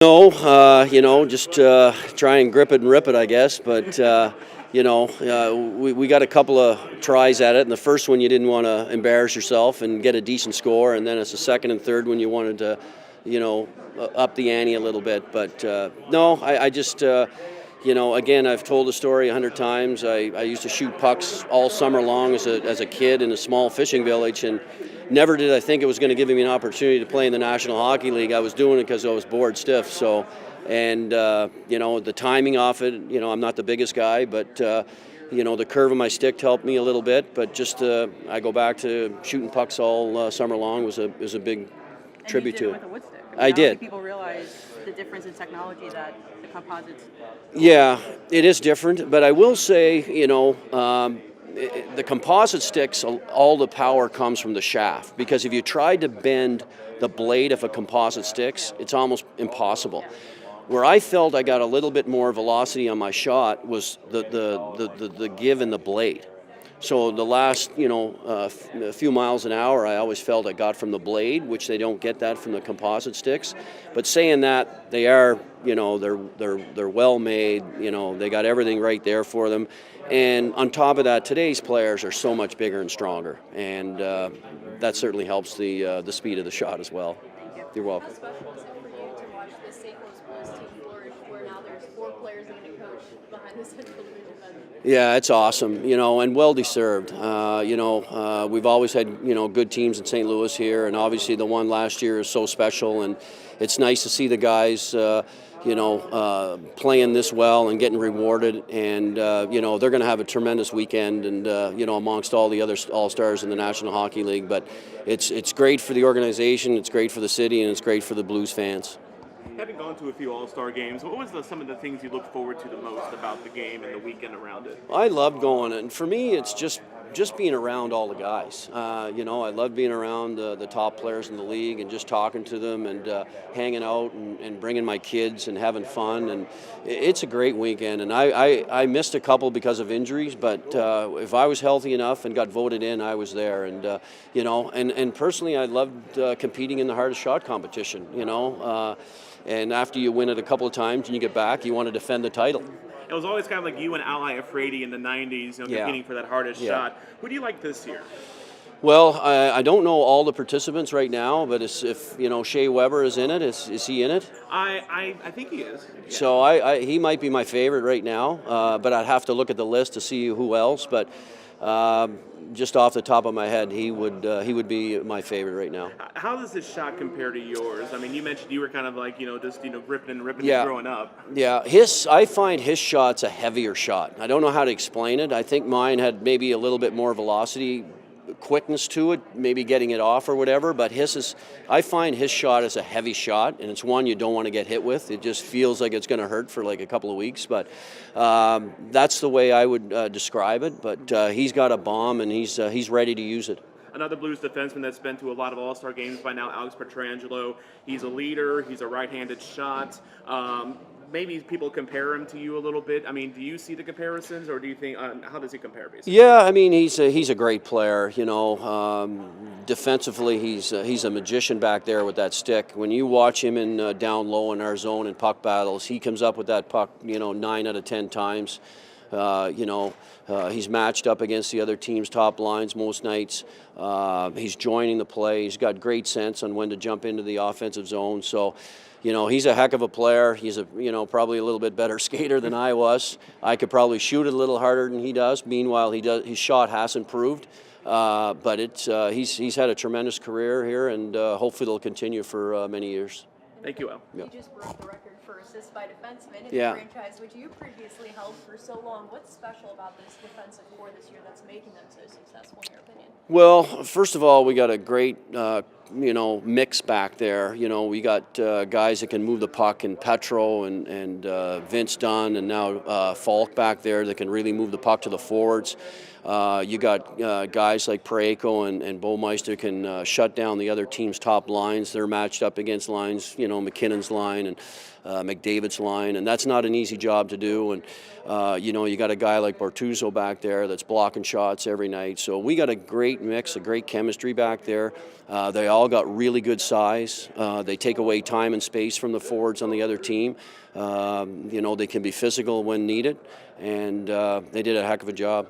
No, just try and grip it and rip it, I guess. But we got a couple of tries at it, and the first one you didn't want to embarrass yourself and get a decent score, and then it's the second and third when you wanted to, up the ante a little bit. But no, I just. Again, I've told the story 100 times. I used to shoot pucks all summer long as a kid in a small fishing village, and never did I think it was going to give me an opportunity to play in the National Hockey League. I was doing it because I was bored stiff. So, and the timing off it. I'm not the biggest guy, but the curve of my stick helped me a little bit. But just I go back to shooting pucks all summer long was a big tribute to it. With a wood stick. I don't did. think people realize the difference in technology that the composites. Yeah, it is different, but I will say, the composite sticks, all the power comes from the shaft, because if you tried to bend the blade of a composite sticks, it's almost impossible. Where I felt I got a little bit more velocity on my shot was the give in the blade. So the last, a few miles an hour, I always felt I got from the blade, which they don't get that from the composite sticks. But saying that, they are, they're well made. They got everything right there for them. And on top of that, today's players are so much bigger and stronger, and that certainly helps the speed of the shot as well. You're welcome. How special is it for you to watch the St. Louis Blues team flourish, where now there's 4 players and a coach behind the Central Division bench? Yeah, it's awesome, and well deserved. We've always had, good teams in St. Louis here, and obviously the one last year is so special, and it's nice to see the guys, playing this well and getting rewarded, and, they're going to have a tremendous weekend, and, amongst all the other all-stars in the National Hockey League. But it's great for the organization, it's great for the city, and it's great for the Blues fans. Having gone to a few All-Star games, what was some of the things you look forward to the most about the game and the weekend around it? I love going, and for me, it's just being around all the guys. I love being around the top players in the league and just talking to them and hanging out and bringing my kids and having fun. And it's a great weekend. And I missed a couple because of injuries, but if I was healthy enough and got voted in, I was there. And and personally, I loved competing in the hardest shot competition. And after you win it a couple of times and you get back, you want to defend the title. It was always kind of like you and Ally Afraidy in the 90s, competing for that hardest shot. Who do you like this year? Well, I don't know all the participants right now, but if Shea Weber is in it, is he in it? I think he is. Yeah. So he might be my favorite right now, but I'd have to look at the list to see who else. But just off the top of my head, he would be my favorite right now. How does this shot compare to yours? I mean, you mentioned you were kind of like ripping and ripping growing up. Yeah, I find his shot's a heavier shot. I don't know how to explain it. I think mine had maybe a little bit more velocity, quickness to it, maybe getting it off or whatever, but I find his shot is a heavy shot, and it's one you don't want to get hit with. It just feels like it's going to hurt for like a couple of weeks, but that's the way I would describe it. But he's got a bomb, and he's ready to use it. Another Blues defenseman that's been to a lot of All-Star games by now, Alex Pietrangelo. He's a leader. He's a right-handed shot. Maybe people compare him to you a little bit. I mean, do you see the comparisons, or do you think how does he compare? Basically, yeah. I mean, he's a great player. Defensively, he's a magician back there with that stick. When you watch him in down low in our zone and puck battles, he comes up with that puck 9 out of 10 times. He's matched up against the other team's top lines most nights. He's joining the play. He's got great sense on when to jump into the offensive zone. So, he's a heck of a player. He's probably a little bit better skater than I was. I could probably shoot it a little harder than he does. Meanwhile, his shot has improved. But he's had a tremendous career here, and hopefully it'll continue for many years. Thank you, Al. You just broke the record for assists by defensemen in Yeah. the franchise, which you previously held for so long. What's special about this defensive core this year that's making them so successful, in your opinion? Well, first of all, we got a great, mix back there. We got guys that can move the puck, and Petro and Vince Dunn, and now Falk back there that can really move the puck to the forwards. You got guys like Parayko and Baumeister can shut down the other team's top lines. They're matched up against lines, MacInnis line and McDavid's line, and that's not an easy job to do. And you got a guy like Bortuzzo back there that's blocking shots every night. So we got a great mix, a great chemistry back there. They all all got really good size. They take away time and space from the forwards on the other team. They can be physical when needed, and they did a heck of a job.